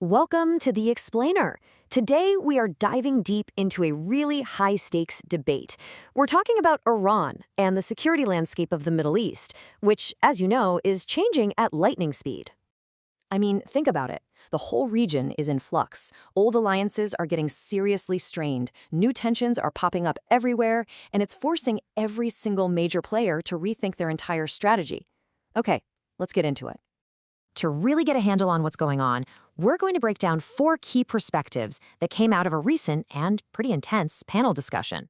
Welcome to The Explainer. Today, we are diving deep into a really high-stakes debate. We're talking about Iran and the security landscape of the Middle East, which, as you know, is changing at lightning speed. I mean, think about it. The whole region is in flux. Old alliances are getting seriously strained. New tensions are popping up everywhere, and it's forcing every single major player to rethink their entire strategy. Okay, let's get into it. To really get a handle on what's going on, we're going to break down 4 key perspectives that came out of a recent and pretty intense panel discussion.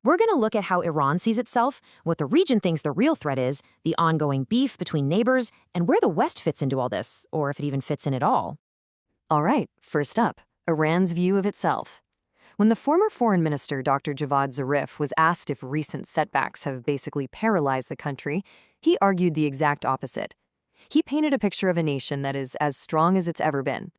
We're going to look at how Iran sees itself, what the region thinks the real threat is, the ongoing beef between neighbors, and where the West fits into all this, or if it even fits in at all. All right, first up, Iran's view of itself. When the former foreign minister, Dr. Javad Zarif, was asked if recent setbacks have basically paralyzed the country, he argued the exact opposite. He painted a picture of a nation that is as strong as it's ever been.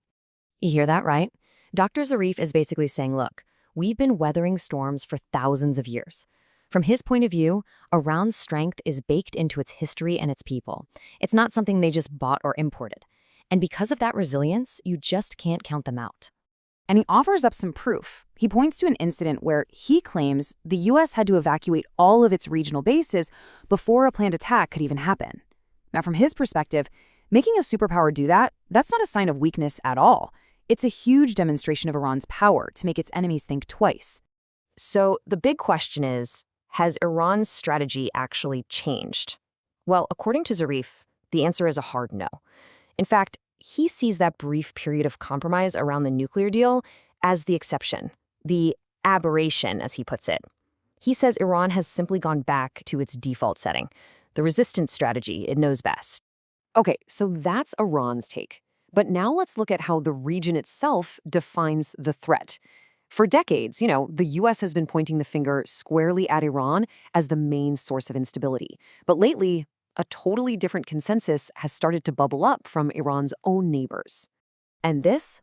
You hear that, right? Dr. Zarif is basically saying, look, we've been weathering storms for thousands of years. From his point of view, Iran's strength is baked into its history and its people. It's not something they just bought or imported. And because of that resilience, you just can't count them out. And he offers up some proof. He points to an incident where he claims the U.S. had to evacuate all of its regional bases before a planned attack could even happen. Now, from his perspective, making a superpower do that, that's not a sign of weakness at all. It's a huge demonstration of Iran's power to make its enemies think twice. So the big question is, has Iran's strategy actually changed? Well, according to Zarif, the answer is a hard no. In fact, he sees that brief period of compromise around the nuclear deal as the exception, the aberration, as he puts it. He says Iran has simply gone back to its default setting, the resistance strategy it knows best. Okay, so that's Iran's take. But now let's look at how the region itself defines the threat. For decades, the U.S. has been pointing the finger squarely at Iran as the main source of instability. But lately, a totally different consensus has started to bubble up from Iran's own neighbors. And this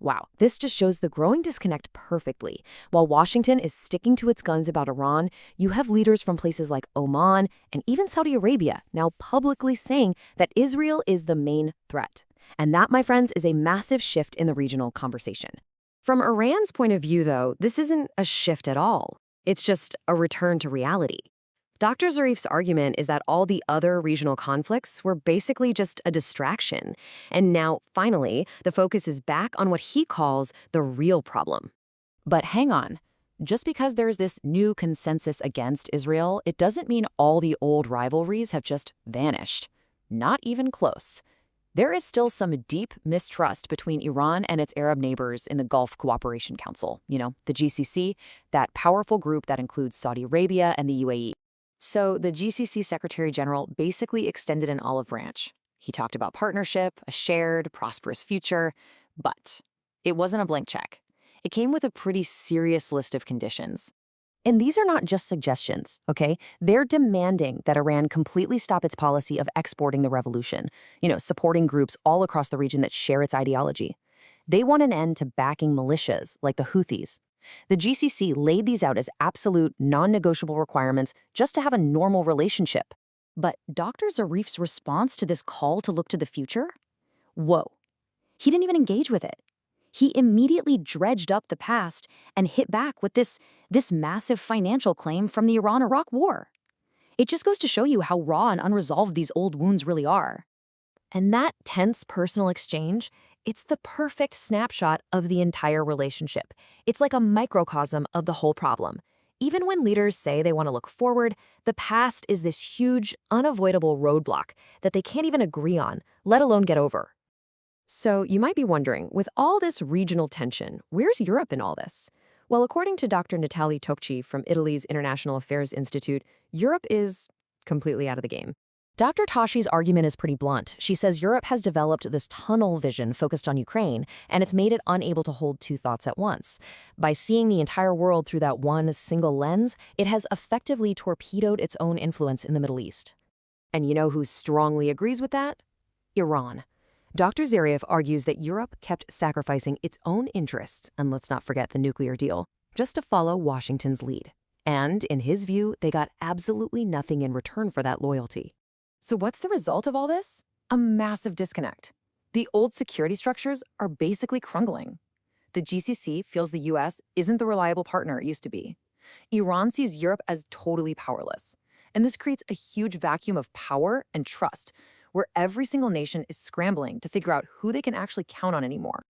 just shows the growing disconnect perfectly. While Washington is sticking to its guns about Iran, you have leaders from places like Oman and even Saudi Arabia now publicly saying that Israel is the main threat. And that, my friends, is a massive shift in the regional conversation. From Iran's point of view, though, this isn't a shift at all. It's just a return to reality. Dr. Zarif's argument is that all the other regional conflicts were basically just a distraction. And now, finally, the focus is back on what he calls the real problem. But hang on. Just because there's this new consensus against Israel, it doesn't mean all the old rivalries have just vanished. Not even close. There is still some deep mistrust between Iran and its Arab neighbors in the Gulf Cooperation Council, the GCC, that powerful group that includes Saudi Arabia and the UAE. So the GCC Secretary General basically extended an olive branch. He talked about partnership, a shared, prosperous future, but it wasn't a blank check. It came with a pretty serious list of conditions. And these are not just suggestions, okay? They're demanding that Iran completely stop its policy of exporting the revolution, supporting groups all across the region that share its ideology. They want an end to backing militias like the Houthis. The GCC laid these out as absolute, non-negotiable requirements just to have a normal relationship. But Dr. Zarif's response to this call to look to the future? Whoa. He didn't even engage with it. He immediately dredged up the past and hit back with this massive financial claim from the Iran-Iraq War. It just goes to show you how raw and unresolved these old wounds really are. And that tense personal exchange, it's the perfect snapshot of the entire relationship. It's like a microcosm of the whole problem. Even when leaders say they want to look forward, the past is this huge, unavoidable roadblock that they can't even agree on, let alone get over. So you might be wondering, with all this regional tension, where's Europe in all this? Well, according to Dr. Natalie Tokci from Italy's International Affairs Institute, Europe is completely out of the game. Dr. Toshi's argument is pretty blunt. She says Europe has developed this tunnel vision focused on Ukraine, and it's made it unable to hold 2 thoughts at once. By seeing the entire world through that one single lens, it has effectively torpedoed its own influence in the Middle East. And you know who strongly agrees with that? Iran. Dr. Zarif argues that Europe kept sacrificing its own interests, and let's not forget the nuclear deal, just to follow Washington's lead. And, in his view, they got absolutely nothing in return for that loyalty. So what's the result of all this? A massive disconnect. The old security structures are basically crumbling. The GCC feels the US isn't the reliable partner it used to be. Iran sees Europe as totally powerless. And this creates a huge vacuum of power and trust, where every single nation is scrambling to figure out who they can actually count on anymore.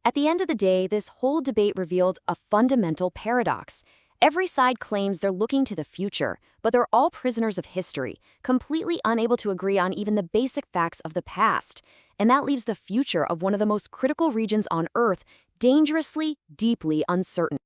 At the end of the day, this whole debate revealed a fundamental paradox. Every side claims they're looking to the future, but they're all prisoners of history, completely unable to agree on even the basic facts of the past. And that leaves the future of one of the most critical regions on Earth dangerously, deeply uncertain.